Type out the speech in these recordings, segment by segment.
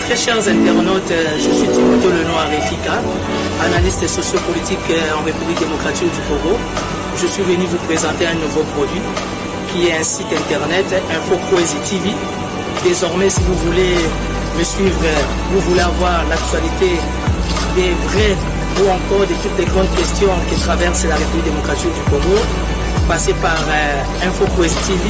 Très chers internautes, je suis Timothée Lenoir Efika, analyste sociopolitique en République démocratique du Congo. Je suis venu vous présenter un nouveau produit qui est un site internet InfoPoésie TV. Désormais, si vous voulez me suivre, vous voulez avoir l'actualité des vrais ou encore de toutes les grandes questions qui traversent la République démocratique du Congo, passez par InfoPoésie TV.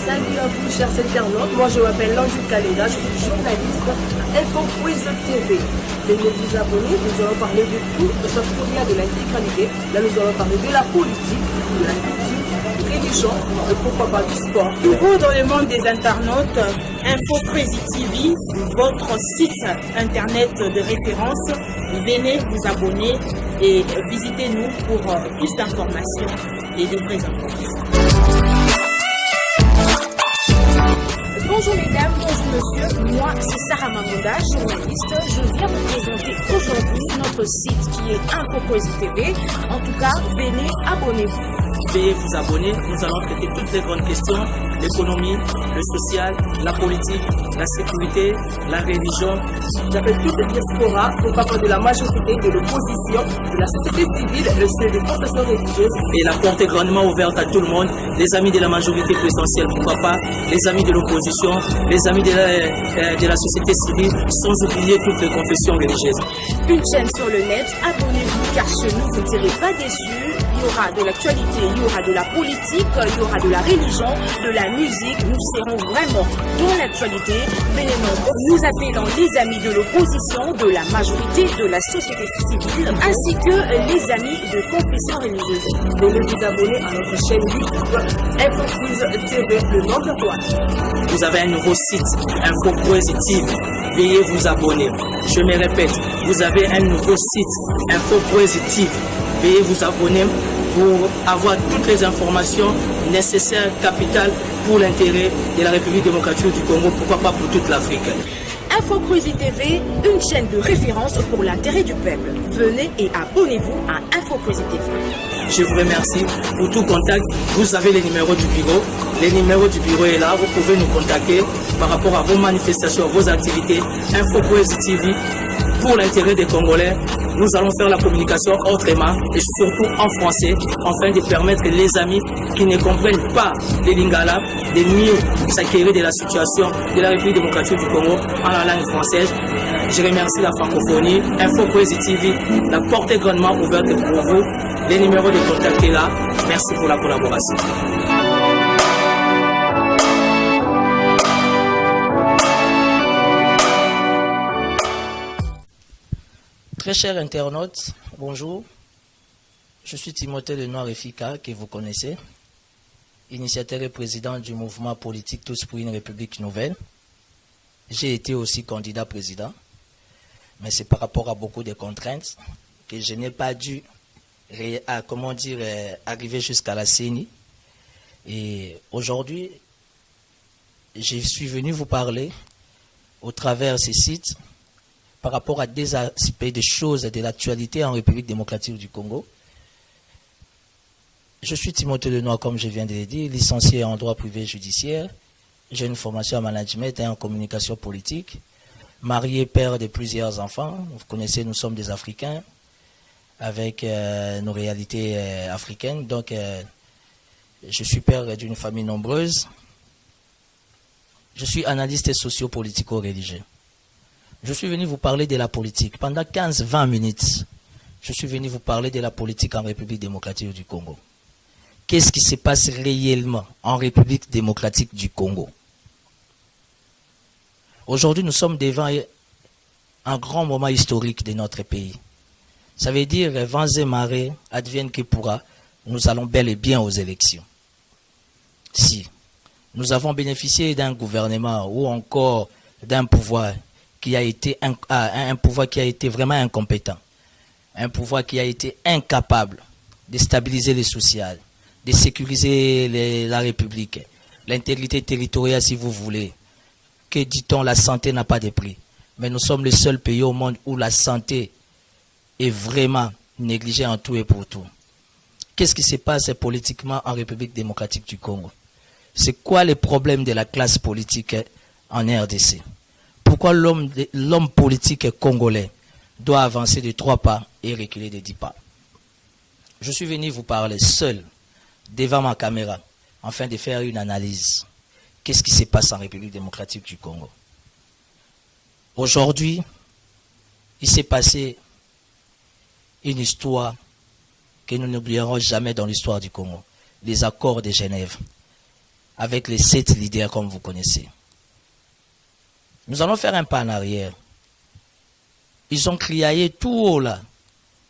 Salut à vous, chers internautes. Moi, je m'appelle Landry Kalega, je suis journaliste à InfoPoésie TV. Veuillez vous abonner, nous allons parler de tout, sauf qu'il y a de l'intégralité. Là, nous allons parler de la politique, de la culture, religion et pourquoi pas du sport. Nouveau dans le monde des internautes, InfoPoésie TV, votre site internet de référence. Venez vous abonner et visitez-nous pour plus d'informations et de vraies informations. Bonjour mesdames, bonjour monsieur, moi c'est Sarah Mamonda, journaliste. Je viens vous présenter aujourd'hui notre site qui est InfoPoésie TV. En tout cas, venez, abonnez-vous. Veuillez vous abonner, nous allons traiter toutes les grandes questions, l'économie, le social, la politique, la sécurité, la religion. J'appelle toute la diaspora, au papa de la majorité, de l'opposition, de la société civile, le seul des confessions religieuses. Et la porte est grandement ouverte à tout le monde, les amis de la majorité présidentielle, pourquoi pas, les amis de l'opposition, les amis de la société civile, sans oublier toutes les confessions religieuses. Une chaîne sur le net, abonnez-vous car chez nous vous ne serez pas déçus. Il y aura de l'actualité, il y aura de la politique, il y aura de la religion, de la musique. Nous serons vraiment dans l'actualité. Venez nous appelons les amis de l'opposition, de la majorité, de la société civile, ainsi que les amis de confession religieuse. Venez vous abonner à notre chaîne YouTube InfoPoésie TV, le nom de toi. Vous avez un nouveau site, InfoPoésie TV. Veuillez vous abonner. Je me répète, vous avez un nouveau site, InfoPoésie TV. Veuillez vous abonner pour avoir toutes les informations nécessaires, capitales pour l'intérêt de la République démocratique du Congo, pourquoi pas pour toute l'Afrique. InfoPoésie TV, une chaîne de référence pour l'intérêt du peuple. Venez et abonnez-vous à InfoPoésie TV. Je vous remercie pour tout contact. Vous avez les numéros du bureau. Les numéros du bureau est là. Vous pouvez nous contacter par rapport à vos manifestations, vos activités. InfoPoésie TV pour l'intérêt des Congolais. Nous allons faire la communication autrement et surtout en français, afin de permettre les amis qui ne comprennent pas les lingala de mieux s'acquérir de la situation de la République démocratique du Congo en la langue française. Je remercie la francophonie, InfoPoésie TV, la porte est grandement ouverte pour vous. Les numéros de contact est là. Merci pour la collaboration. Très chers internautes, bonjour. Je suis Timothée Lenoir Efika, que vous connaissez, initiateur et président du mouvement politique Tous pour une République nouvelle. J'ai été aussi candidat président, mais c'est par rapport à beaucoup de contraintes que je n'ai pas dû arriver jusqu'à la CENI. Et aujourd'hui, je suis venu vous parler au travers de ces sites par rapport à des aspects des choses de l'actualité en République démocratique du Congo. Je suis Timothée Lenoir, comme je viens de le dire, licencié en droit privé judiciaire. J'ai une formation en management et en communication politique. Marié, père de plusieurs enfants. Vous connaissez, nous sommes des Africains avec nos réalités africaines. Donc, je suis père d'une famille nombreuse. Je suis analyste socio-politico-religieux. Je suis venu vous parler de la politique. Pendant 15-20 minutes, je suis venu vous parler de la politique en République démocratique du Congo. Qu'est-ce qui se passe réellement en République démocratique du Congo? Aujourd'hui, nous sommes devant un grand moment historique de notre pays. Ça veut dire, vents et marées, advienne que pourra, nous allons bel et bien aux élections. Si nous avons bénéficié d'un gouvernement ou encore d'un pouvoir qui a été un pouvoir qui a été vraiment incompétent, un pouvoir qui a été incapable de stabiliser les social, de sécuriser la République, l'intégrité territoriale si vous voulez. Que dit-on, la santé n'a pas de prix. Mais nous sommes le seul pays au monde où la santé est vraiment négligée en tout et pour tout. qu'est-ce qui se passe politiquement en République démocratique du Congo? C'est quoi les problèmes de la classe politique en RDC? Pourquoi l'homme politique congolais doit avancer de 3 pas et reculer de 10 pas? Je suis venu vous parler seul, devant ma caméra, afin de faire une analyse. Qu'est-ce qui se passe en République démocratique du Congo? Aujourd'hui, il s'est passé une histoire que nous n'oublierons jamais dans l'histoire du Congo. Les accords de Genève, avec les 7 leaders comme vous connaissez. Nous allons faire un pas en arrière. Ils ont crié tout haut là,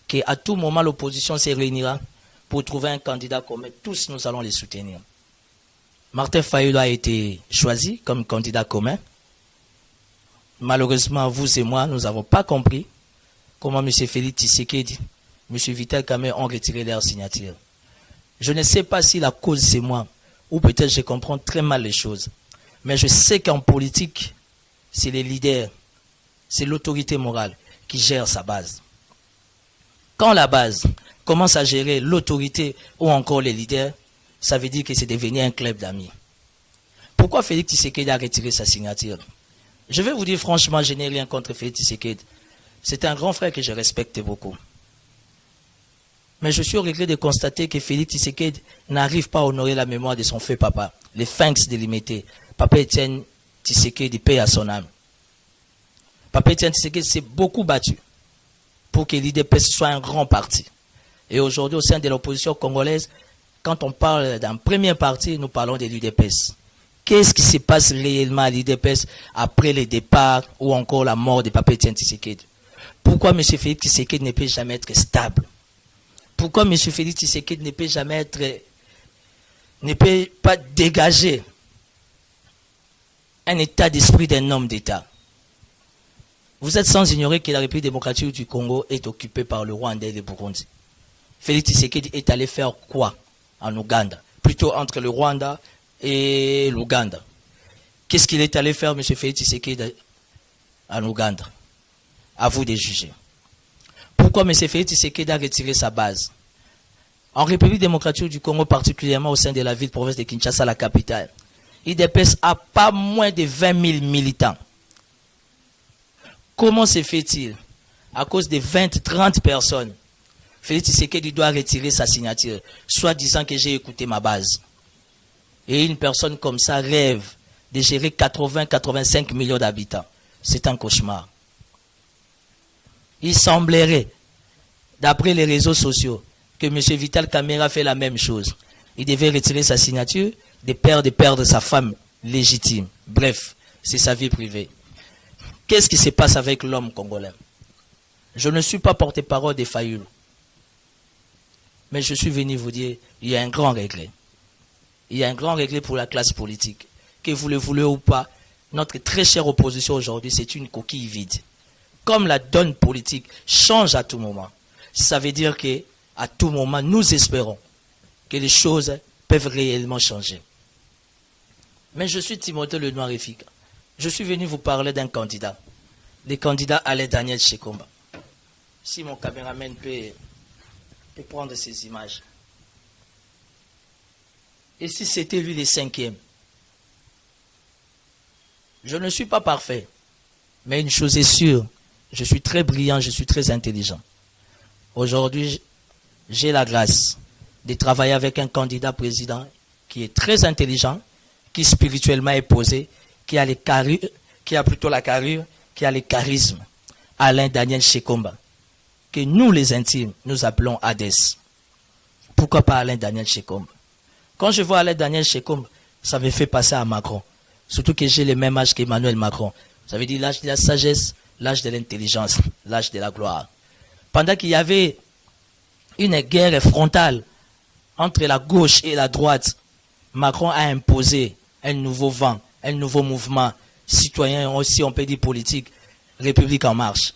qu'à tout moment l'opposition se réunira pour trouver un candidat commun. Tous nous allons les soutenir. Martin Fayulu a été choisi comme candidat commun. Malheureusement, vous et moi, nous n'avons pas compris comment M. Félix Tshisekedi, M. Vital Kamerhe ont retiré leur signature. Je ne sais pas si la cause c'est moi, ou peut-être je comprends très mal les choses. Mais je sais qu'en politique, c'est les leaders, c'est l'autorité morale qui gère sa base. Quand la base commence à gérer l'autorité ou encore les leaders, ça veut dire que c'est devenu un club d'amis. Pourquoi Félix Tshisekedi a retiré sa signature? Je vais vous dire franchement, je n'ai rien contre Félix Tshisekedi. C'est un grand frère que je respecte beaucoup. Mais je suis au regret de constater que Félix Tshisekedi n'arrive pas à honorer la mémoire de son feu papa, les Phinx délimités. Papa Etienne Tshisekedi, paix à son âme. Papa Etienne Tshisekedi s'est beaucoup battu pour que l'IDPS soit un grand parti. Et aujourd'hui, au sein de l'opposition congolaise, quand on parle d'un premier parti, nous parlons de l'UDPS. Qu'est-ce qui se passe réellement à l'UDPS après le départ ou encore la mort de Papa Etienne Tshisekedi? Pourquoi M. Félix Tshisekedi ne peut jamais être stable? Pourquoi M. Félix Tshisekedi ne peut jamais être, ne peut pas dégager un état d'esprit d'un homme d'État? Vous êtes sans ignorer que la République démocratique du Congo est occupée par le Rwanda et le Burundi. Félix Tshisekedi est allé faire quoi en Ouganda? Plutôt entre le Rwanda et l'Ouganda. Qu'est-ce qu'il est allé faire, M. Félix Tshisekedi, en Ouganda? À vous de juger. Pourquoi M. Félix Tshisekedi a retiré sa base? En République démocratique du Congo, particulièrement au sein de la ville-province de Kinshasa, la capitale, l'IDPS a pas moins de 20 000 militants. Comment se fait-il? À cause de 20-30 personnes, Félix Tshisekedi doit retirer sa signature, soit disant que j'ai écouté ma base. Et une personne comme ça rêve de gérer 80-85 millions d'habitants. C'est un cauchemar. Il semblerait, d'après les réseaux sociaux, que M. Vital Kamerhe a fait la même chose. Il devait retirer sa signature de perdre sa femme légitime. Bref, c'est sa vie privée. Qu'est-ce qui se passe avec l'homme congolais? Je ne suis pas porte-parole des Fayulu. Mais je suis venu vous dire, il y a un grand regret. Il y a un grand regret pour la classe politique. Que vous le voulez ou pas, notre très chère opposition aujourd'hui, c'est une coquille vide. Comme la donne politique change à tout moment, ça veut dire qu'à tout moment, nous espérons que les choses peuvent réellement changer. Mais je suis Timothée Le Noir-Effica. Je suis venu vous parler d'un candidat. Le candidat Alain Daniel Shekomba. Si mon caméraman peut prendre ces images. Et si c'était lui le 5e? Je ne suis pas parfait. Mais une chose est sûre, je suis très brillant, je suis très intelligent. Aujourd'hui, j'ai la grâce de travailler avec un candidat président qui est très intelligent, qui spirituellement est posé, qui a la carrure, qui a le charisme. Alain Daniel Shekomba, que nous les intimes, nous appelons Hadès. Pourquoi pas Alain Daniel Shekomba? Quand je vois Alain Daniel Shekomba, ça me fait passer à Macron. Surtout que j'ai le même âge qu'Emmanuel Macron. Ça veut dire l'âge de la sagesse, l'âge de l'intelligence, l'âge de la gloire. Pendant qu'il y avait une guerre frontale entre la gauche et la droite, Macron a imposé un nouveau vent, un nouveau mouvement citoyen, aussi on peut dire politique, République en marche.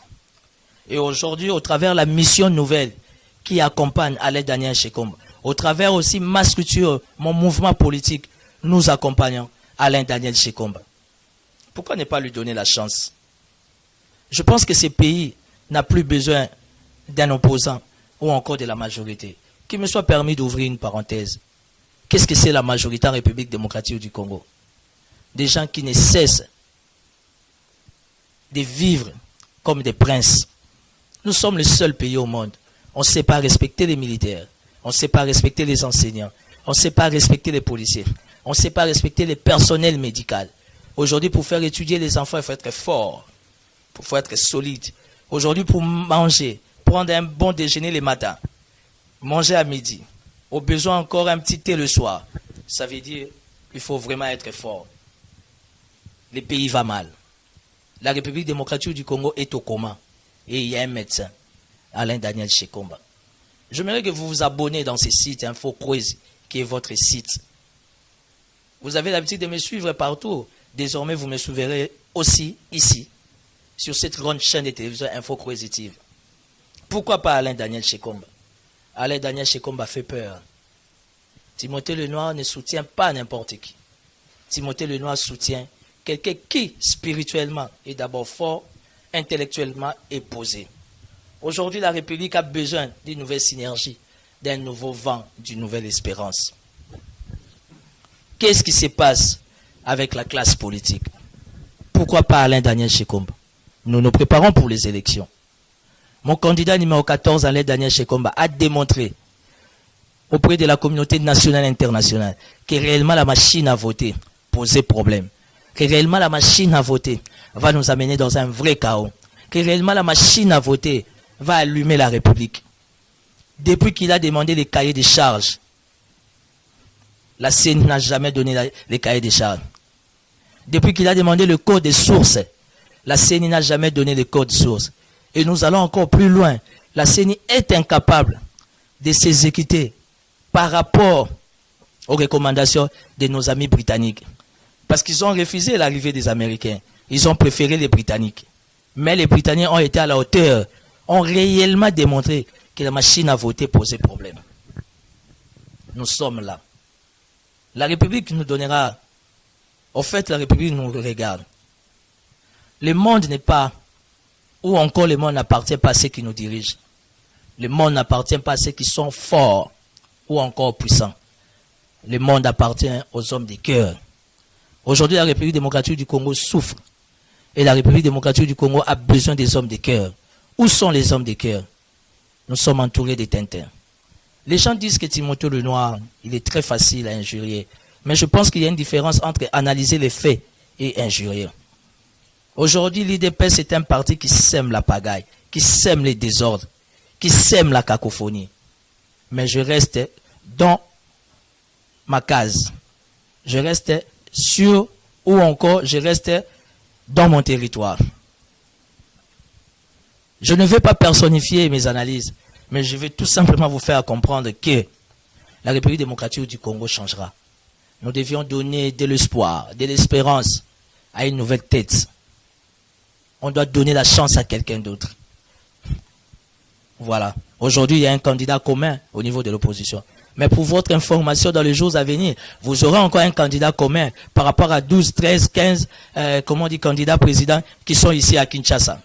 Et aujourd'hui, au travers de la mission nouvelle qui accompagne Alain Daniel Shekomba, au travers aussi ma structure, mon mouvement politique, nous accompagnons Alain Daniel Shekomba. Pourquoi ne pas lui donner la chance? Je pense que ce pays n'a plus besoin d'un opposant ou encore de la majorité. Qu'il me soit permis d'ouvrir une parenthèse. Qu'est-ce que c'est la majorité en République démocratique du Congo? Des gens qui ne cessent de vivre comme des princes. Nous sommes le seul pays au monde. On ne sait pas respecter les militaires. On ne sait pas respecter les enseignants. On ne sait pas respecter les policiers. On ne sait pas respecter les personnels médicaux. Aujourd'hui, pour faire étudier les enfants, il faut être fort. Il faut être solide. Aujourd'hui, pour manger, prendre un bon déjeuner le matin, manger à midi, au besoin encore un petit thé le soir, ça veut dire qu'il faut vraiment être fort. Le pays va mal. La République démocratique du Congo est au coma. Et il y a un médecin, Alain Daniel Shekomba. J'aimerais que vous vous abonnez dans ce site Info Croise, qui est votre site. Vous avez l'habitude de me suivre partout. Désormais, vous me suivrez aussi ici, sur cette grande chaîne de télévision Info Croise TV. Pourquoi pas Alain Daniel Shekomba? Alain Daniel Shekomba fait peur. Timothée Lenoir ne soutient pas n'importe qui. Timothée Lenoir soutient quelqu'un qui, spirituellement, est d'abord fort, intellectuellement est posé. Aujourd'hui, la République a besoin d'une nouvelle synergie, d'un nouveau vent, d'une nouvelle espérance. Qu'est-ce qui se passe avec la classe politique? Pourquoi pas Alain Daniel Shekomba? Nous nous préparons pour les élections. Mon candidat numéro 14, Alain Daniel Shekomba, a démontré auprès de la communauté nationale et internationale que réellement la machine à voter posait problème. Que réellement la machine à voter va nous amener dans un vrai chaos. Que réellement la machine à voter va allumer la République. Depuis qu'il a demandé les cahiers de charges, la CENI n'a jamais donné les cahiers de charges. Depuis qu'il a demandé le code des sources, la CENI n'a jamais donné le code source. Et nous allons encore plus loin. La CENI est incapable de s'exécuter par rapport aux recommandations de nos amis britanniques. Parce qu'ils ont refusé l'arrivée des Américains. Ils ont préféré les Britanniques. Mais les Britanniques ont été à la hauteur, ont réellement démontré que la machine à voter posait problème. Nous sommes là. La République nous donnera... Au fait, la République nous regarde. Le monde n'est pas... Ou encore le monde n'appartient pas à ceux qui nous dirigent. Le monde n'appartient pas à ceux qui sont forts ou encore puissants. Le monde appartient aux hommes de cœur. Aujourd'hui, la République démocratique du Congo souffre. Et la République démocratique du Congo a besoin des hommes de cœur. Où sont les hommes de cœur? Nous sommes entourés de Tintin. Les gens disent que Timothée Lenoir, il est très facile à injurier. Mais je pense qu'il y a une différence entre analyser les faits et injurier. Aujourd'hui, l'IDPS est un parti qui sème la pagaille, qui sème les désordres, qui sème la cacophonie. Mais je reste dans ma case. Je reste sur, ou encore, je reste dans mon territoire. Je ne vais pas personnifier mes analyses, mais je vais tout simplement vous faire comprendre que la République démocratique du Congo changera. Nous devions donner de l'espoir, de l'espérance à une nouvelle tête. On doit donner la chance à quelqu'un d'autre. Voilà. Aujourd'hui, il y a un candidat commun au niveau de l'opposition. Mais pour votre information, dans les jours à venir, vous aurez encore un candidat commun par rapport à 12, 13, 15, candidats présidents qui sont ici à Kinshasa.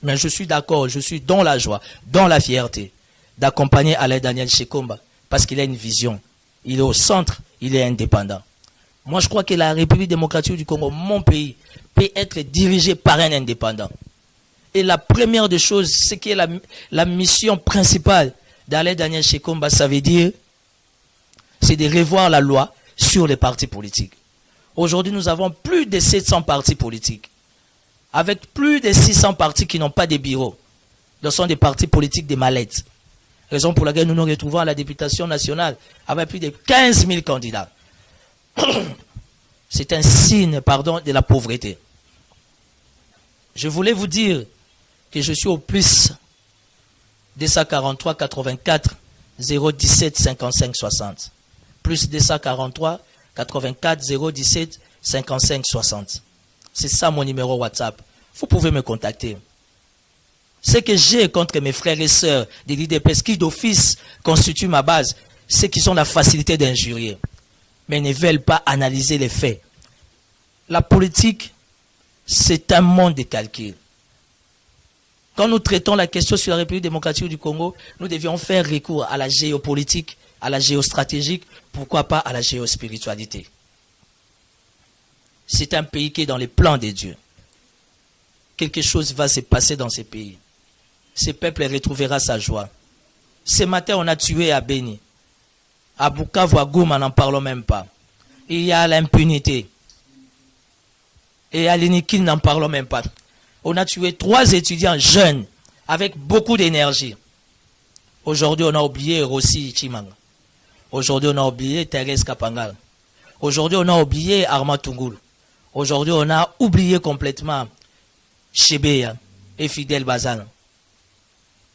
Mais je suis d'accord, je suis dans la joie, dans la fierté d'accompagner Alain Daniel Shekomba parce qu'il a une vision. Il est au centre, il est indépendant. Moi, je crois que la République démocratique du Congo, mon pays, peut être dirigé par un indépendant. Et la première des choses, c'est que la mission principale d'Alain Daniel Shekomba, ça veut dire, c'est de revoir la loi sur les partis politiques. Aujourd'hui, nous avons plus de 700 partis politiques, avec plus de 600 partis qui n'ont pas de bureau. Ce sont des partis politiques des mallettes. Raison pour laquelle nous nous retrouvons à la députation nationale avec plus de 15 000 candidats. C'est un signe, de la pauvreté. Je voulais vous dire que je suis au plus 243 84 017 55 60. Plus 243 84 017 55 60. C'est ça mon numéro WhatsApp. Vous pouvez me contacter. Ce que j'ai contre mes frères et sœurs de l'IDPS qui d'office constituent ma base, c'est qu'ils ont la facilité d'injurier. Mais ne veulent pas analyser les faits. La politique, c'est un monde de calcul. Quand nous traitons la question sur la République démocratique du Congo, nous devions faire recours à la géopolitique, à la géostratégique, pourquoi pas à la géospiritualité. C'est un pays qui est dans les plans de Dieu. Quelque chose va se passer dans ces pays. Ce peuple retrouvera sa joie. Ce matin, on a tué à Beni. À Bukavu, à Goma, n'en parlons même pas. Il y a l'impunité. Et à l'Inikin, n'en parlons même pas. On a tué 3 étudiants jeunes avec beaucoup d'énergie. Aujourd'hui, on a oublié Rossi Chimanga. Aujourd'hui, on a oublié Thérèse Kapangal. Aujourd'hui, on a oublié Armand Tungoul. Aujourd'hui, on a oublié complètement Chebeya et Fidel Bazan.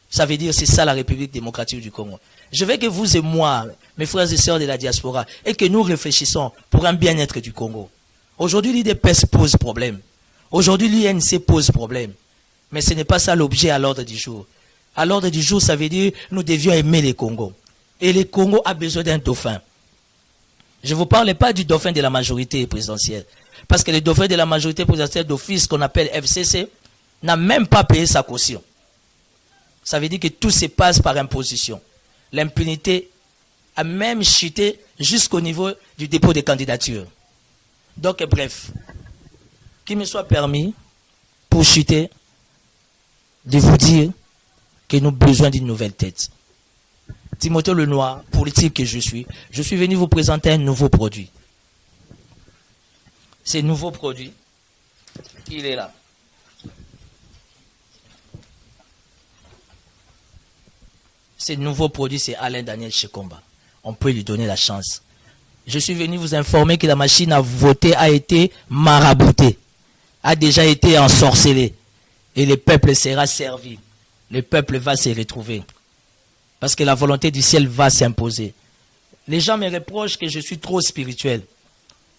Ça veut dire c'est ça la République démocratique du Congo. Je veux que vous et moi, mes frères et sœurs de la diaspora, et que nous réfléchissons pour un bien-être du Congo. Aujourd'hui, l'IDPS pose problème. Aujourd'hui, l'INC pose problème. Mais ce n'est pas ça l'objet à l'ordre du jour. À l'ordre du jour, ça veut dire nous devions aimer les Congos. Et le Congo a besoin d'un dauphin. Je ne vous parle pas du dauphin de la majorité présidentielle. Parce que le dauphin de la majorité présidentielle d'office qu'on appelle FCC n'a même pas payé sa caution. Ça veut dire que tout se passe par imposition. L'impunité a même chuté jusqu'au niveau du dépôt des candidatures. Donc, bref, qu'il me soit permis, pour chuter, de vous dire que nous avons besoin d'une nouvelle tête. Timothée Lenoir, politique que je suis venu vous présenter un nouveau produit. Ce nouveau produit, il est là. Ce nouveau produit, c'est Alain Daniel Shekomba. On peut lui donner la chance. Je suis venu vous informer que la machine à voter a été maraboutée, a déjà été ensorcelée. Et le peuple sera servi. Le peuple va se retrouver. Parce que la volonté du ciel va s'imposer. Les gens me reprochent que je suis trop spirituel.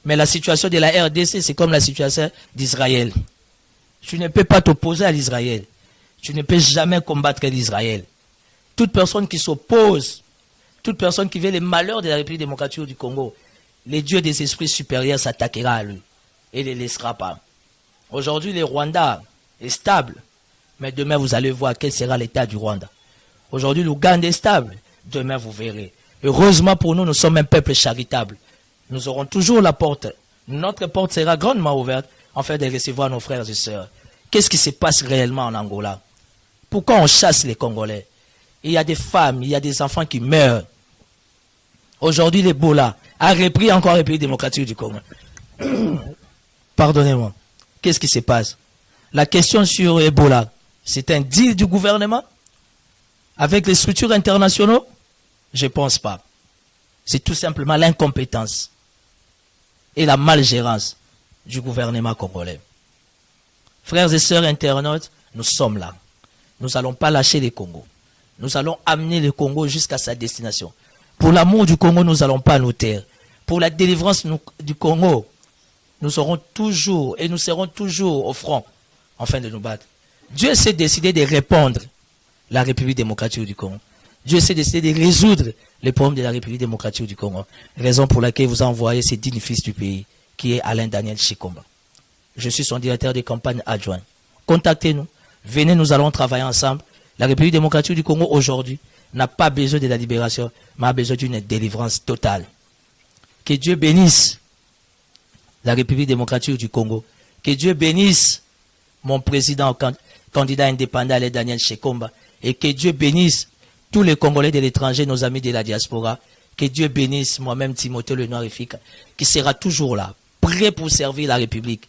Mais la situation de la RDC, c'est comme la situation d'Israël. Tu ne peux pas t'opposer à l'Israël. Tu ne peux jamais combattre l'Israël. Toute personne qui s'oppose, toute personne qui veut le malheur de la République démocratique du Congo, les dieux des esprits supérieurs s'attaquera à lui et ne les laissera pas. Aujourd'hui, le Rwanda est stable, mais demain vous allez voir quel sera l'état du Rwanda. Aujourd'hui, l'Ouganda est stable, demain vous verrez. Heureusement pour nous, nous sommes un peuple charitable. Nous aurons toujours la porte. Notre porte sera grandement ouverte afin de recevoir nos frères et sœurs. Qu'est-ce qui se passe réellement en Angola? Pourquoi on chasse les Congolais? Il y a des femmes, il y a des enfants qui meurent. Aujourd'hui, l'Ebola a repris encore la République démocratique du Congo. Pardonnez-moi. Qu'est-ce qui se passe? La question sur Ebola, c'est un deal du gouvernement avec les structures internationales? Je ne pense pas. C'est tout simplement l'incompétence et la malgérance du gouvernement congolais. Frères et sœurs internautes, nous sommes là. Nous n'allons pas lâcher les Congos. Nous allons amener le Congo jusqu'à sa destination. Pour l'amour du Congo, nous n'allons pas nous taire. Pour la délivrance du Congo, nous serons toujours et nous serons toujours au front afin de nous battre. Dieu s'est décidé de répondre la République démocratique du Congo. Dieu s'est décidé de résoudre les problèmes de la République démocratique du Congo. Raison pour laquelle vous envoyez ce digne fils du pays, qui est Alain Daniel Shekomba. Je suis son directeur de campagne adjoint. Contactez-nous. Venez, nous allons travailler ensemble. La République démocratique du Congo aujourd'hui n'a pas besoin de la libération, mais a besoin d'une délivrance totale. Que Dieu bénisse la République démocratique du Congo. Que Dieu bénisse mon président candidat indépendant, Daniel Shekomba. Et que Dieu bénisse tous les Congolais de l'étranger, nos amis de la diaspora. Que Dieu bénisse moi-même, Timothée Lenoir Efika, qui sera toujours là, prêt pour servir la République,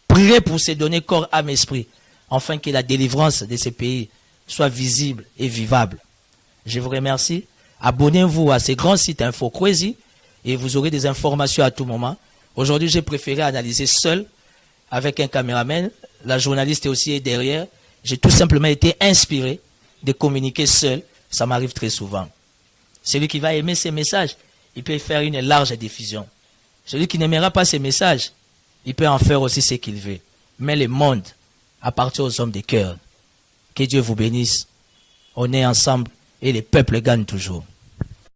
prêt pour se donner corps, âme, esprit, afin que la délivrance de ces pays soit visible et vivable. Je vous remercie. Abonnez-vous à ces grands sites Info Crazy et vous aurez des informations à tout moment. Aujourd'hui, j'ai préféré analyser seul avec un caméraman. La journaliste est aussi derrière. J'ai tout simplement été inspiré de communiquer seul. Ça m'arrive très souvent. Celui qui va aimer ces messages, il peut faire une large diffusion. Celui qui n'aimera pas ces messages, il peut en faire aussi ce qu'il veut. Mais le monde appartient aux hommes de cœur. Que Dieu vous bénisse. On est ensemble et les peuples gagnent toujours.